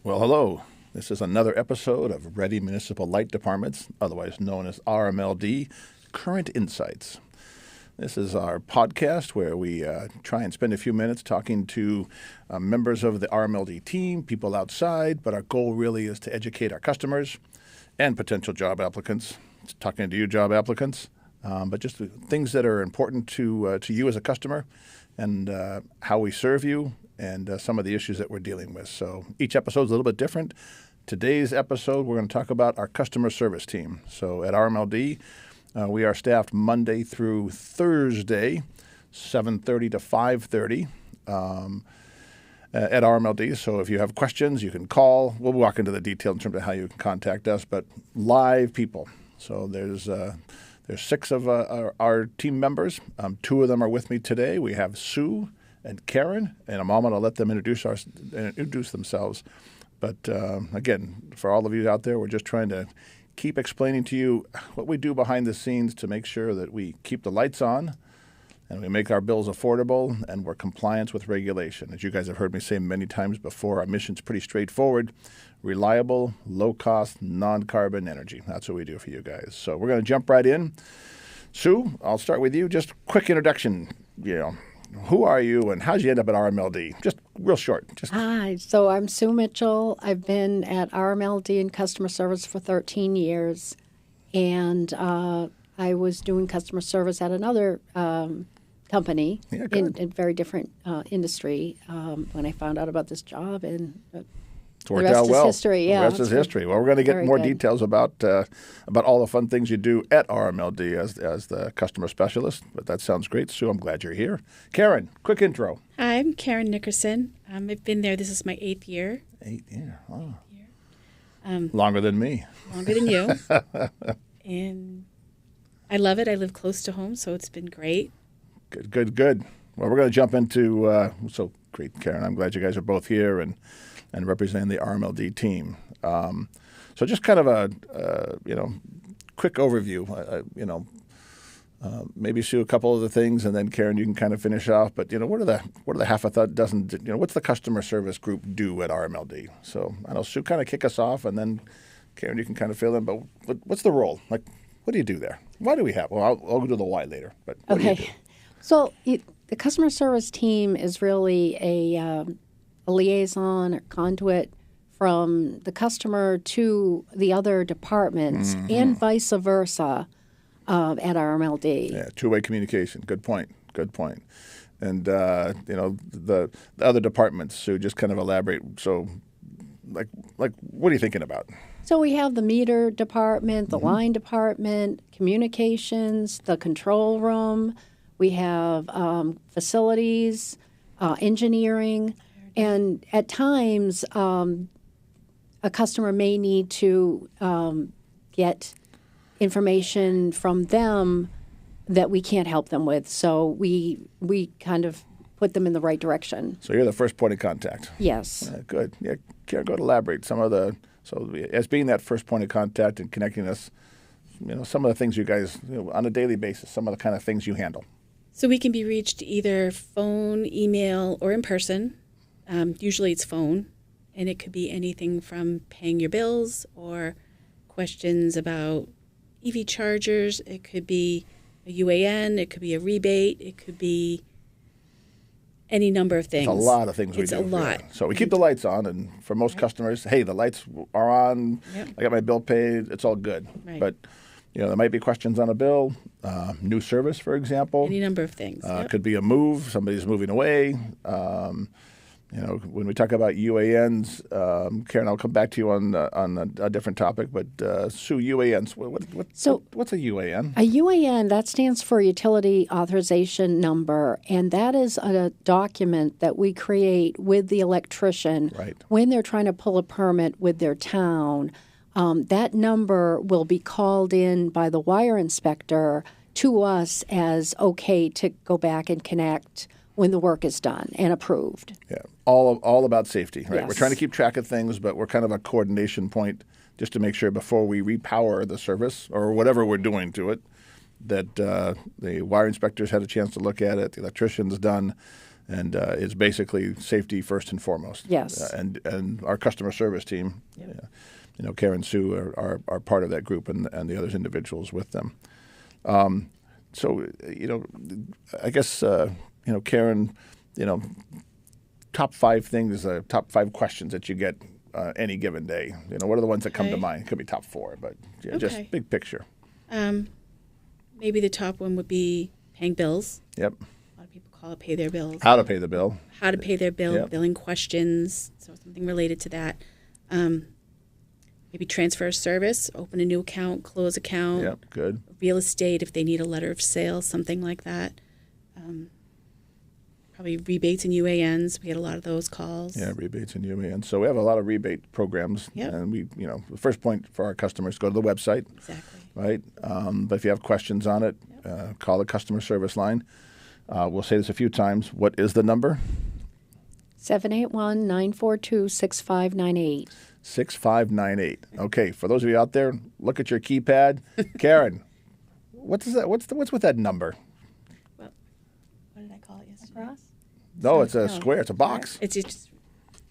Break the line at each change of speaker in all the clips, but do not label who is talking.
Well, hello. This is another episode of Ready Municipal Light Departments, otherwise known as RMLD, Current Insights. This is our podcast where we try and spend a few minutes talking to members of the RMLD team, people outside, but our goal really is to educate our customers and potential job applicants, talking to you job applicants, but just things that are important to you as a customer and how we serve you and some of the issues that we're dealing with. So each episode is a little bit different. Today's episode, we're going to talk about our customer service team. So at RMLD, we are staffed Monday through Thursday, 7:30 to 5:30 at RMLD. So if you have questions, you can call. We'll walk into the detail in terms of how you can contact us, but live people. So there's 6 of our team members. 2 of them are with me today. We have Sue and Karen. In a moment, I'll let them introduce themselves. But again, for all of you out there, we're just trying to keep explaining to you what we do behind the scenes to make sure that we keep the lights on and we make our bills affordable and we're compliant with regulation. As you guys have heard me say many times before, our mission's pretty straightforward. Reliable, low-cost, non-carbon energy. That's what we do for you guys. So we're going to jump right in. Sue, I'll start with you. Just quick introduction, who are you and how did you end up at RMLD? Just real short.
Hi, so I'm Sue Mitchell. I've been at RMLD in customer service for 13 years, and I was doing customer service at another company in a very different industry when I found out about this job, and
it's worked out well.
The rest is history. Yeah,
the rest is history. Well, we're going to get more details about all the fun things you do at RMLD as the customer specialist. But that sounds great, Sue. I'm glad you're here. Karen, quick intro.
Hi, I'm Karen Nickerson. I've been there. This is my 8th year.
8th year. Oh. Longer than me.
Longer than you. And I love it. I live close to home, so it's been great.
Good. Well, we're going to jump into so great, Karen. I'm glad you guys are both here and representing the RMLD team. So just kind of a quick overview. Maybe Sue a couple of the things, and then Karen, you can kind of finish off. But what are the half a dozen? What's the customer service group do at RMLD? So I know Sue kind of kick us off, and then Karen, you can kind of fill in. But what's the role? Like, what do you do there? Why do we have? Well, I'll go to the why later. But what do you do?
So the customer service team is really a liaison or conduit from the customer to the other departments and vice versa at RMLD.
Yeah, two-way communication. Good point. And, the other departments, so just kind of elaborate. So, like, what are you thinking about?
So we have the meter department, the line department, communications, the control room. We have facilities, engineering. And at times, a customer may need to get information from them that we can't help them with. So we kind of put them in the right direction.
So you're the first point of contact.
Yes.
Good. Yeah, Karen, go ahead, elaborate so as being that first point of contact and connecting us, some of the things you guys, on a daily basis, some of the kind of things you handle.
So we can be reached either phone, email, or in person. Usually it's phone, and it could be anything from paying your bills or questions about EV chargers. It could be a UAN. It could be a rebate. It could be any number of things.
It's a lot of things we do.
It's a lot.
Yeah. So we keep the lights on, and for most customers, hey, the lights are on. Yep. I got my bill paid. It's all good.
Right.
But there might be questions on a bill, new service, for example.
Any number of things.
It could be a move. Somebody's moving away. When we talk about UANs, Karen, I'll come back to you on a different topic. But Sue, UANs. What's a UAN?
A UAN, that stands for Utility Authorization Number, and that is a document that we create with the electrician when they're trying to pull a permit with their town. That number will be called in by the wire inspector to us as okay to go back and connect when the work is done and approved.
Yeah, all about safety, right?
Yes.
We're trying to keep track of things, but we're kind of a coordination point just to make sure before we repower the service or whatever we're doing to it that the wire inspectors had a chance to look at it, the electrician's done, And it's basically safety first and foremost.
Yes.
And our customer service team, Karen and Sue are part of that group, and the other individuals with them. So, I guess, Karen, top 5 things, top 5 questions that you get any given day. What are the ones that come to mind? It could be top 4, but just big picture.
Maybe the top one would be paying bills.
Yep.
A lot of people call it pay their bills.
How to pay the bill.
How to pay their bill,
Yep.
billing questions, so something related to that. Maybe transfer of service, open a new account, close account.
Yep, good.
Real estate, if they need a letter of sale, something like that. Probably rebates and UANs. We get a lot of those calls.
Yeah, rebates and UAN. So we have a lot of rebate programs.
Yep.
And the first point for our customers, go to the website.
Exactly.
Right? But if you have questions on it, call the customer service line. We'll say this a few times. What is the number?
781-942-6598.
6598. Okay, for those of you out there, look at your keypad. Karen, what's that? What's with that number?
Well, what did I call it yesterday?
No, it's a square. It's a box.
It's just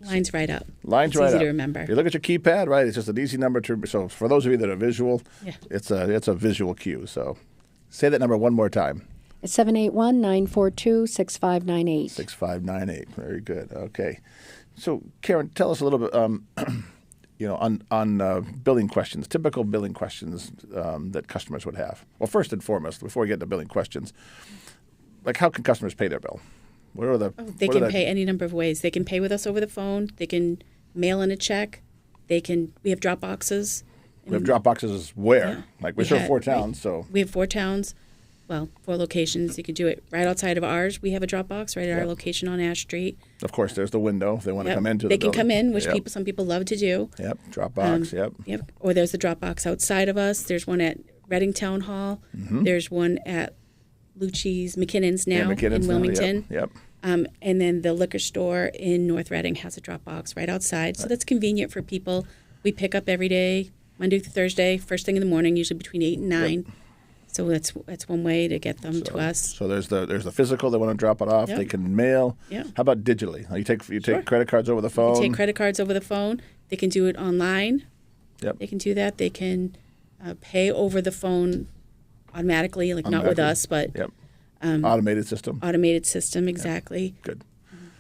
lines right up.
Lines
it's
right
easy
up.
to remember.
You look at your keypad, right? It's just an easy number to. So for those of you that are visual,
Yeah.
it's a visual cue. So say that number one more time.
It's 781-942-6598.
6598. Very good. Okay. So Karen, tell us a little bit. On billing questions, typical billing questions that customers would have. Well, first and foremost, before we get into billing questions, like how can customers pay their bill? What are the?
They can pay any number of ways. They can pay with us over the phone. They can mail in a check. We have drop boxes.
We have drop boxes where?
Yeah.
Like we serve 4 towns, so.
We have 4 towns. Well, 4 locations. You can do it right outside of ours. We have a drop box right at our location on Ash Street.
Of course, there's the window if they want to come into the
building. They can come in, which
Yep.
some people love to do.
Yep, drop box, yep.
Yep. Or there's the drop box outside of us. There's one at Reading Town Hall.
Mm-hmm.
There's one at McKinnon's now
McKinnon's
in
now,
Wilmington.
Yep.
And then the liquor store in North Reading has a drop box right outside. So that's convenient for people. We pick up every day, Monday through Thursday, first thing in the morning, usually between 8 and 9.
Yep.
So that's one way to get them to us.
So there's the physical. They want to drop it off.
Yep.
They can mail.
Yeah.
How about digitally? You take
Sure.
credit cards over the phone.
They take credit cards over the phone. They can do it online.
Yep.
They can do that. They can pay over the phone automatically, like not with us, but
Yep. Automated system.
automated system, exactly.
Good.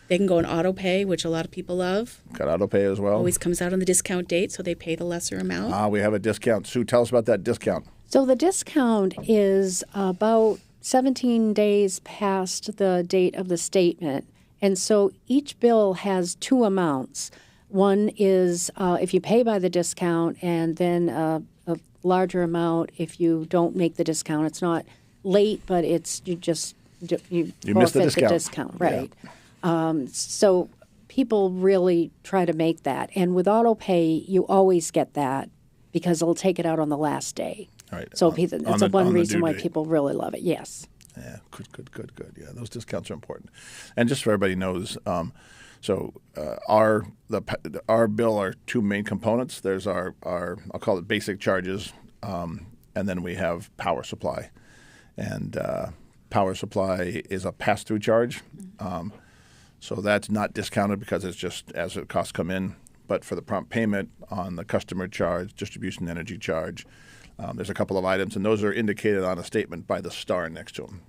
They can go in auto pay, which a lot of people love.
Got auto pay as well.
Always comes out on the discount date, so they pay the lesser amount.
We have a discount. Sue, tell us about that discount.
So the discount is about 17 days past the date of the statement. And so each bill has 2 amounts. One is if you pay by the discount, and then a larger amount if you don't make the discount. It's not late, but it's you
missed the
forfeit
discount.
the discount, right? So people really try to make that. And with auto pay, you always get that because they'll take it out on the last day.
Right.
So
On
that's
the-
one
on the
reason
due
why
date.
people really love it. Yes.
Yeah, good. Yeah, those discounts are important. And just so everybody knows, our bill are 2 main components. There's our I'll call it basic charges, and then we have power supply. And power supply is a pass-through charge. So that's not discounted because it's just as the costs come in. But for the prompt payment on the customer charge, distribution energy charge, there's a couple of items, and those are indicated on a statement by the star next to them.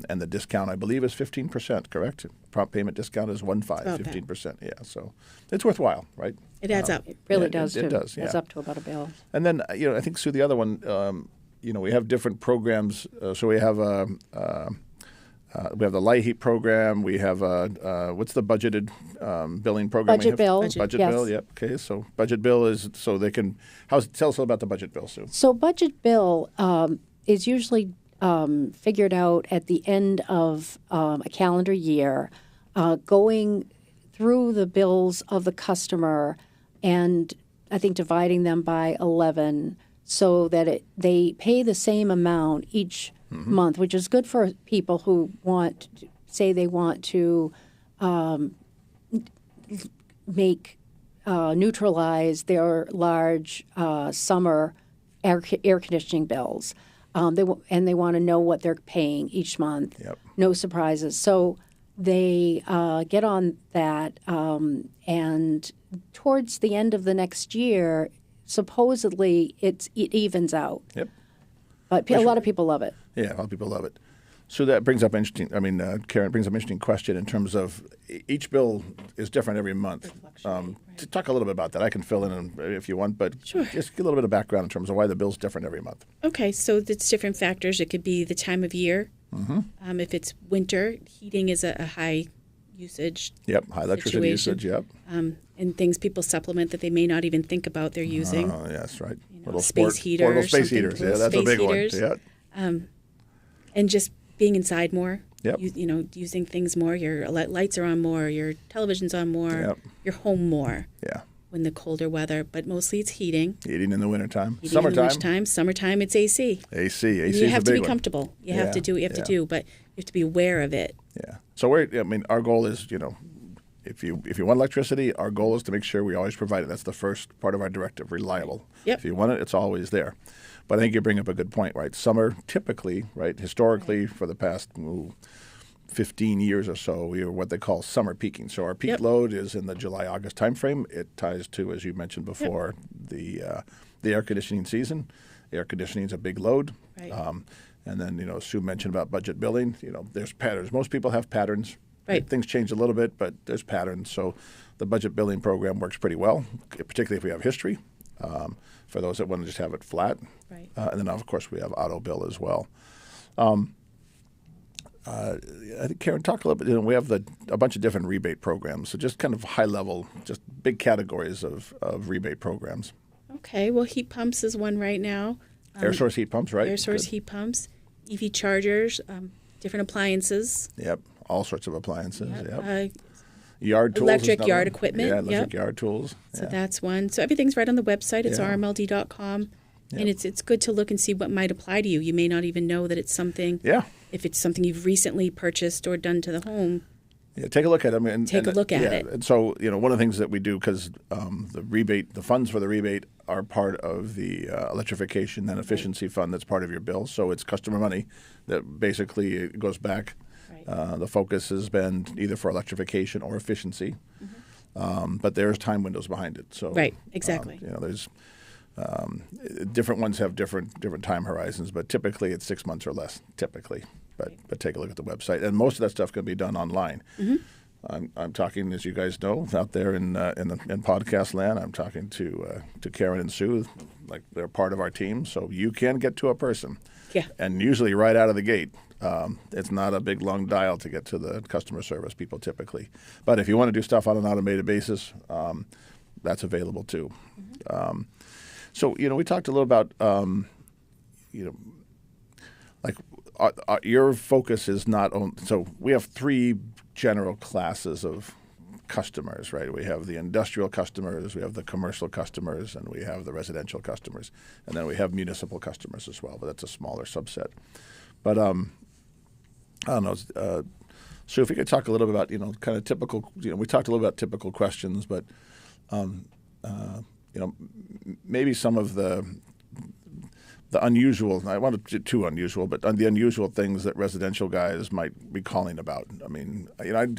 And the discount, I believe, is 15%, correct? Prompt payment discount is 15%. Yeah, so it's worthwhile, right?
It adds up.
It really
Yeah,
does,
it
too.
does, yeah.
It's up to about a bill.
And then, I think, Sue, the other one, we have different programs. So we have we have the light heat program. We have what's the budgeted billing program?
Budget bill.
Budget
Yes.
bill. Yep. Okay. So budget bill is so they can. Tell us about the budget bill, Sue.
So budget bill is usually figured out at the end of a calendar year, going through the bills of the customer and I think dividing them by 11 so that they pay the same amount each month, which is good for people who they want to neutralize their large summer air conditioning bills. They want to know what they're paying each month.
Yep.
No surprises. So they get on that, and towards the end of the next year, supposedly it evens out.
Yep.
But a lot of people love it.
Yeah, a lot of people love it. So that brings up Karen brings up an interesting question in terms of each bill is different every month. To talk a little bit about that, I can fill in if you want, but
Sure.
Just get a little bit of background in terms of why the bill's different every month.
Okay, so it's different factors. It could be the time of year.
Mm-hmm.
If it's winter, heating is a high usage.
Yep, high electricity
situation.
usage, yep.
And things people supplement that they may not even think about they're using.
Oh, yes, right.
Space heater
portable
or
space
something,
heaters. Yeah,
little
that's a
space
big
heaters.
one. Yeah.
And just being inside more.
Yep.
Using things more. Your lights are on more. Your television's on more.
Yep.
You're home more.
Yeah.
When the colder weather, but mostly it's heating.
Heating in the wintertime.
Heating
Summertime.
in the wintertime. Summertime, it's AC.
AC
You
is a
have to
big
be
one.
comfortable. You have to do what you have to do, but you have to be aware of it.
Yeah. So our goal is, if you want electricity, our goal is to make sure we always provide it. That's the first part of our directive, reliable.
Yep.
If you want it, it's always there. But I think you bring up a good point, right? Summer, typically, right, historically, for the past 15 years or so, we are what they call summer peaking. So our peak load is in the July-August timeframe. It ties to, as you mentioned before, the air conditioning season. Air conditioning is a big load.
Right.
And then, Sue mentioned about budget billing. There's patterns. Most people have patterns.
Right.
Things change a little bit, but there's patterns. So the budget billing program works pretty well, particularly if we have history. For those that want to just have it flat.
Right.
And then, of course, we have auto bill as well. I think, Karen, talk a little bit. We have a bunch of different rebate programs. So just kind of high level, just big categories of rebate programs.
Okay. Well, heat pumps is one right now.
Air source heat pumps, right?
Air source heat pumps, EV chargers, different appliances.
Yep. All sorts of appliances. Yep.
Yard tools. Electric yard equipment.
Yeah, electric yard tools.
So that's one. So everything's right on the website. It's rmld.com. Yep. And it's good to look and see what might apply to you. You may not even know that it's something.
Yeah.
If it's something you've recently purchased or done to the home.
Yeah, take a look at it.
Take a look at it.
And so, one of the things that we do, because the funds for the rebate are part of the electrification and efficiency fund that's part of your bill. So it's customer money that basically goes back. Right. The focus has been either for electrification or efficiency. Mm-hmm. But there's time windows behind it. So
right, exactly.
There's different ones have different time horizons, but typically it's 6 months or less. Typically, but take a look at the website, and most of that stuff can be done online. Mm-hmm. I'm talking, as you guys know, out there in podcast land. I'm talking to Karen and Sue, like they're part of our team, so you can get to a person.
Yeah. And
usually right out of the gate. It's not a big long dial to get to the customer service people typically. But if you want to do stuff on an automated basis, that's available too. Mm-hmm. So, we talked a little about, your focus is not on, so we have three general classes of customers, right? We have the industrial customers, we have the commercial customers, and we have the residential customers. And then we have municipal customers as well, but that's a smaller subset. But, I don't know, so if you could talk a little bit about, kind of typical, we talked a little about typical questions, but, maybe some of the unusual, I want to do too unusual, but the unusual things that residential guys might be calling about. I mean, I'm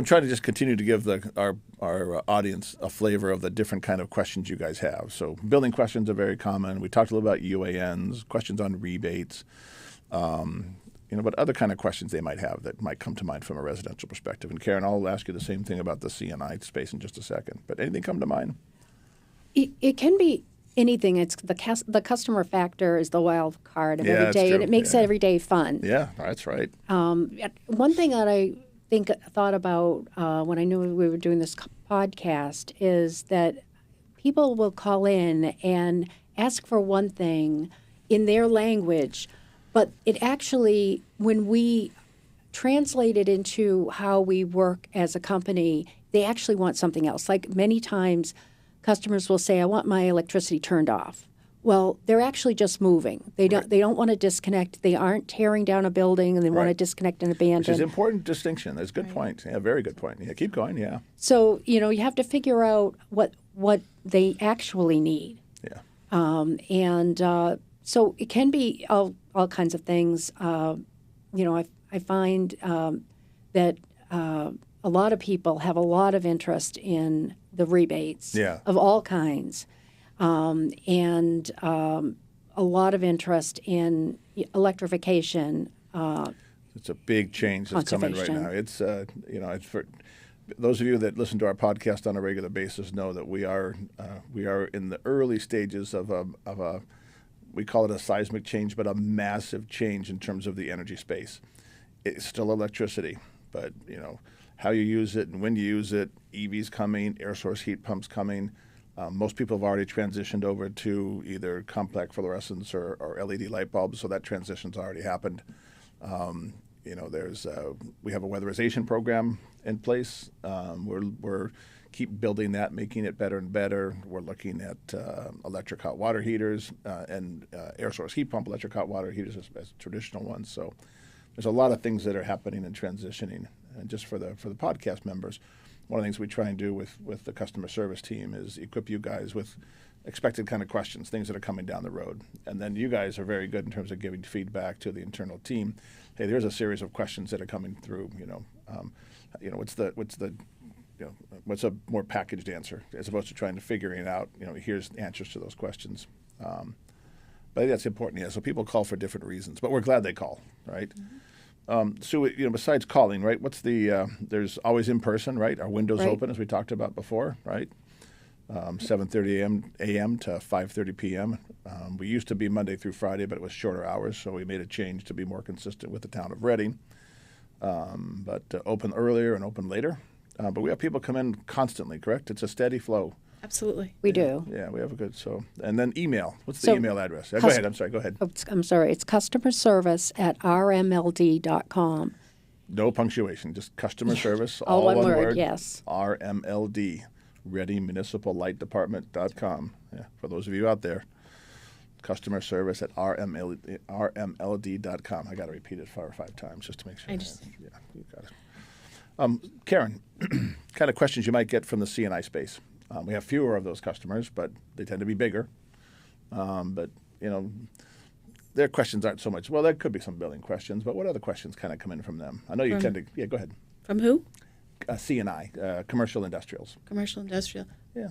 trying to just continue to give our audience a flavor of the different kind of questions you guys have. So building questions are very common. We talked a little about UANs, questions on rebates, but other kind of questions they might have that might come to mind from a residential perspective. And Karen, I'll ask you the same thing about the CNI space in just a second. But anything come to mind?
It can be anything. It's the customer factor is the wild card of every day,
true.
and it makes every day fun.
Yeah, that's right.
One thing that I thought about when I knew we were doing this podcast is that people will call in and ask for one thing in their language, but it actually, when we translate it into how we work as a company, they actually want something else. Like many times, customers will say, I want my electricity turned off. Well, they're actually just moving. They don't want to disconnect. They aren't tearing down a building and they want to disconnect and abandon.
Which is an important distinction. That's a good point. Yeah, very good point. Yeah, keep going, yeah.
So, you have to figure out what they actually need.
Yeah.
So it can be all kinds of things. I find that a lot of people have a lot of interest in the rebates of all kinds, and a lot of interest in electrification.
It's a big change that's coming right now. It's it's for those of you that listen to our podcast on a regular basis know that we are in the early stages of a we call it a seismic change, but a massive change in terms of the energy space. It's still electricity, but how you use it and when you use it. EVs coming, air source heat pumps coming. Most people have already transitioned over to either compact fluorescents or LED light bulbs, so that transition's already happened. We have a weatherization program in place. We're keep building that, making it better and better. We're looking at electric hot water heaters and air source heat pump electric hot water heaters as traditional ones. So there's a lot of things that are happening and transitioning. And just for the podcast members, one of the things we try and do with the customer service team is equip you guys with expected kind of questions, things that are coming down the road. And then you guys are very good in terms of giving feedback to the internal team. Hey, there's a series of questions that are coming through. What's a more packaged answer as opposed to trying to figuring out. Here's answers to those questions. But I think that's important. Yeah. So people call for different reasons, but we're glad they call, right? Mm-hmm. So besides calling, right? What's there's always in person, right? Our windows open as we talked about before, right? 7:30 a.m. to 5:30 p.m. We used to be Monday through Friday, but it was shorter hours, so we made a change to be more consistent with the town of Reading. But open earlier and open later. But we have people come in constantly, correct? It's a steady flow.
Absolutely.
We do.
Yeah, we have a good, and then email. What's the email address? Go ahead, I'm sorry, go ahead.
I'm sorry, it's customer service at rmld.com.
No punctuation, just customer service,
all one word, yes.
RMLD, Reading Municipal Light Department.com. Yeah, for those of you out there, customer service at rmld.com. I got to repeat it 4 or 5 times just to make sure. Yeah, you got it. Karen, kind of questions you might get from the C&I space. We have fewer of those customers, but they tend to be bigger. But their questions aren't so much. Well, there could be some billing questions, but what other questions kind of come in from them? I know you tend to. Yeah, go ahead.
From who?
C&I, commercial industrials.
Commercial industrial.
Yeah.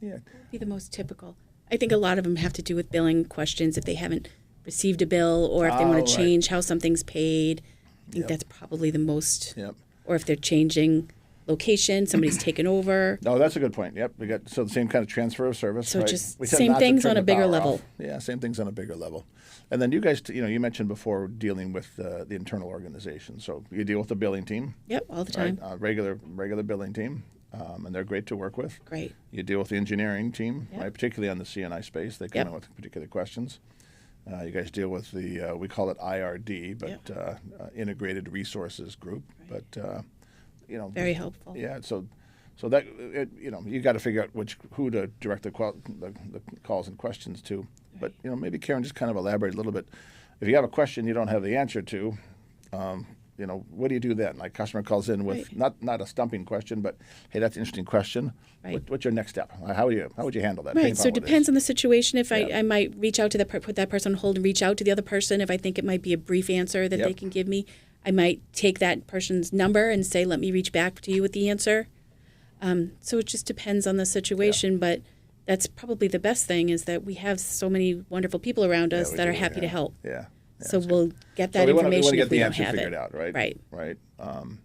Yeah.
That would be the most typical. I think a lot of them have to do with billing questions if they haven't received a bill or if they want to change how something's paid. I think that's probably the most.
Yep.
Or if they're changing location, somebody's taken over.
No, that's a good point. Yep, we got the same kind of transfer of service.
So
right?
just same things on a bigger level.
Off. Yeah, same things on a bigger level. And then you guys, you mentioned before dealing with the internal organization. So you deal with the billing team.
Yep, all the time.
Right? Regular billing team, and they're great to work with.
Great.
You deal with the engineering team, right? Particularly on the C&I space, they come in with particular questions. You guys deal with the we call it IRD, but Integrated Resources Group, right. But.
Very helpful.
Yeah, so that you got to figure out who to direct the calls and questions to. Right. But maybe Karen just kind of elaborate a little bit. If you have a question you don't have the answer to, what do you do then? Like customer calls in with not a stumping question, but hey, that's an interesting question. Right. What's your next step? How would you handle that?
Right. So it depends on the situation. If I might reach out to put that person on hold and reach out to the other person if I think it might be a brief answer that they can give me. I might take that person's number and say, let me reach back to you with the answer. So it just depends on the situation, but that's probably the best thing is that we have so many wonderful people around us that are happy to help.
Yeah.
So we'll get that information if we don't have it.
We want to get the answer figured out, right? Right.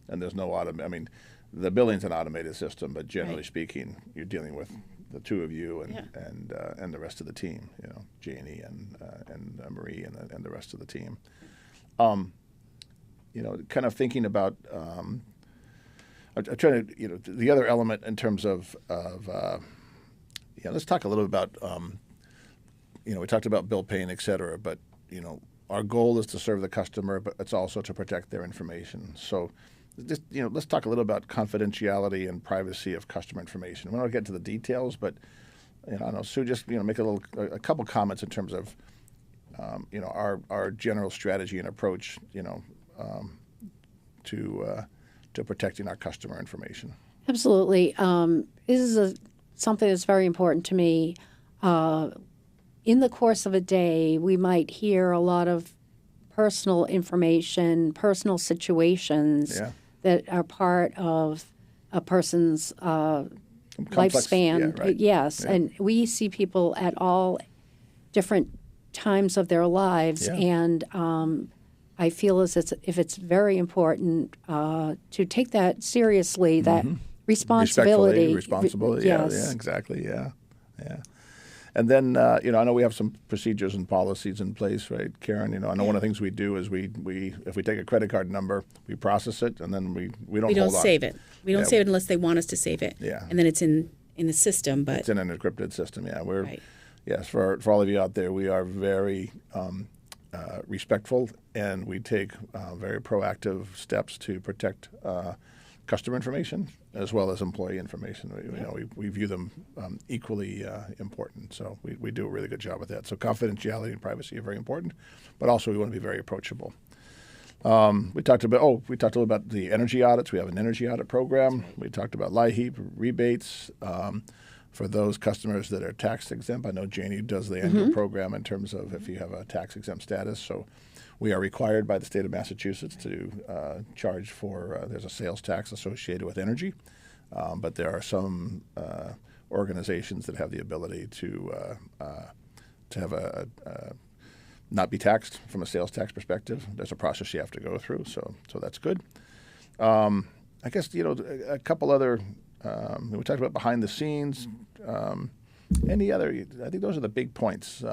And there's no the billing's an automated system, but generally speaking, you're dealing with the two of you and the rest of the team, Janie and Marie and the rest of the team. Kind of thinking about, I'm trying to, the other element in terms of let's talk a little bit about, we talked about bill paying, et cetera, but, our goal is to serve the customer, but it's also to protect their information. So just, let's talk a little about confidentiality and privacy of customer information. We don't get to the details, but, I don't know, Sue, just, make a couple comments in terms of, our general strategy and approach, to protecting our customer information.
Absolutely. This is something that's very important to me. In the course of a day, we might hear a lot of personal information, personal situations
Yeah.
that are part of a person's
Complex,
lifespan.
yeah, right.
Yes,
Yeah.
and we see people at all different times of their lives,
Yeah.
and I feel as if it's very important to take that seriously, that responsibility.
Responsibility.
Yes.
Yeah, exactly. Yeah. And then, I know we have some procedures and policies in place, right, Karen? I know one of the things we do is we if we take a credit card number, we process it, and then we don't
We don't
hold on.
save it. We don't
Yeah.
save it unless they want us to save it.
Yeah.
And then it's in the system, but
It's in an encrypted system. Yeah, we're
Right.
yes for all of you out there, we are very respectful, and we take very proactive steps to protect customer information as well as employee information. We view them equally important. So we do a really good job with that. So confidentiality and privacy are very important, but also we want to be very approachable. We talked a little about the energy audits. We have an energy audit program. We talked about LIHEAP rebates for those customers that are tax exempt. I know Janie does the annual program in terms of if you have a tax exempt status. So we are required by the state of Massachusetts to charge for, there's a sales tax associated with energy, but there are some organizations that have the ability to have a not be taxed from a sales tax perspective. There's a process you have to go through, so that's good. I guess, a couple other, we talked about behind the scenes. Any other, I think those are the big points.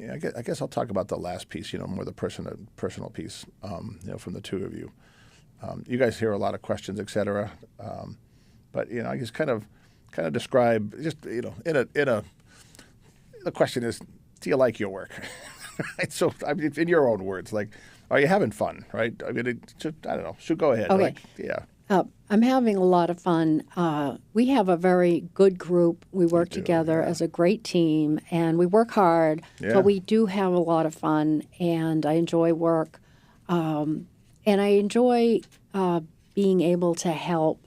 I guess I'll talk about the last piece, more the personal piece, from the two of you. You guys hear a lot of questions, et cetera. But, I guess kind of describe just, the question is, do you like your work? Right? So, in your own words, like, are you having fun, right? I mean, I don't know. So go ahead.
Okay.
Like, yeah.
I'm having a lot of fun. We have a very good group. We work together as a great team, and we work hard, but we do have a lot of fun, and I enjoy work. And I enjoy being able to help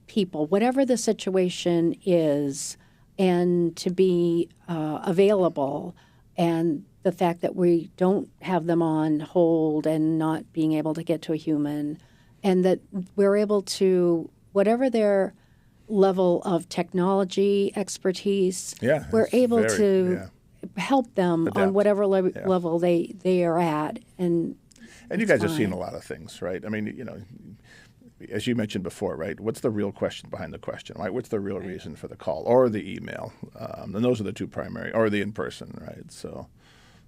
people, whatever the situation is, and to be available. And the fact that we don't have them on hold and not being able to get to a human, and that we're able to, whatever their level of technology expertise, we're able to help them on whatever level they are at. And
you guys have seen a lot of things, right? I mean, as you mentioned before, right? What's the real question behind the question, right? What's the real reason for the call or the email? And those are the two primary, or the in-person, right? So,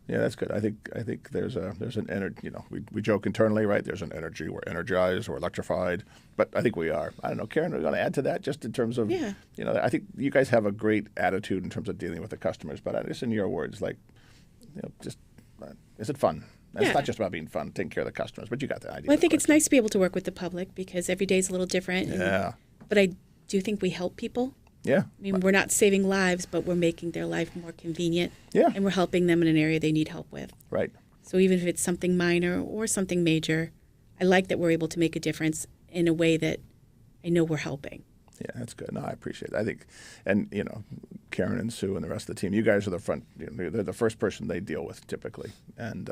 yeah, that's good. I think there's an energy. We joke internally, right? There's an energy. We're energized. We're electrified. But I think we are. I don't know, Karen. Are you going to add to that, just in terms of?
Yeah.
I think you guys have a great attitude in terms of dealing with the customers. But just in your words, like, is it fun? It's not just about being fun, taking care of the customers, but you got the idea.
Well, I think it's nice to be able to work with the public because every day is a little different.
Yeah.
But I do think we help people.
Yeah.
I mean, we're not saving lives, but we're making their life more convenient.
Yeah.
And we're helping them in an area they need help with.
Right.
So even if it's something minor or something major, I like that we're able to make a difference in a way that I know we're helping.
Yeah, that's good. No, I appreciate it. I think, and Karen and Sue and the rest of the team, you guys are the front. They're the first person they deal with typically, and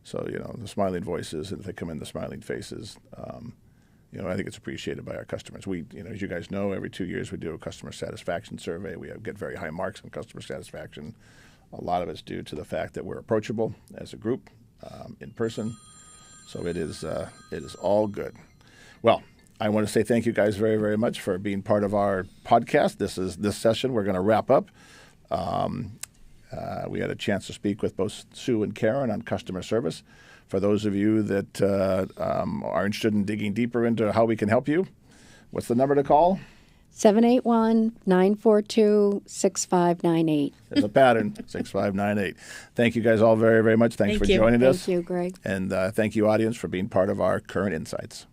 so the smiling voices, and if they come in, the smiling faces. I think it's appreciated by our customers. We, as you guys know, every 2 years we do a customer satisfaction survey. We get very high marks on customer satisfaction. A lot of it's due to the fact that we're approachable as a group, in person. So it is all good. Well, I want to say thank you guys very, very much for being part of our podcast. This session we're going to wrap up. We had a chance to speak with both Sue and Karen on customer service. For those of you that are interested in digging deeper into how we can help you, what's the number to call?
781-942-6598.
There's a pattern, 6598. Thank you guys all very, very much. Thanks for joining us.
Thank you, Greg.
And thank you, audience, for being part of our Current Insights.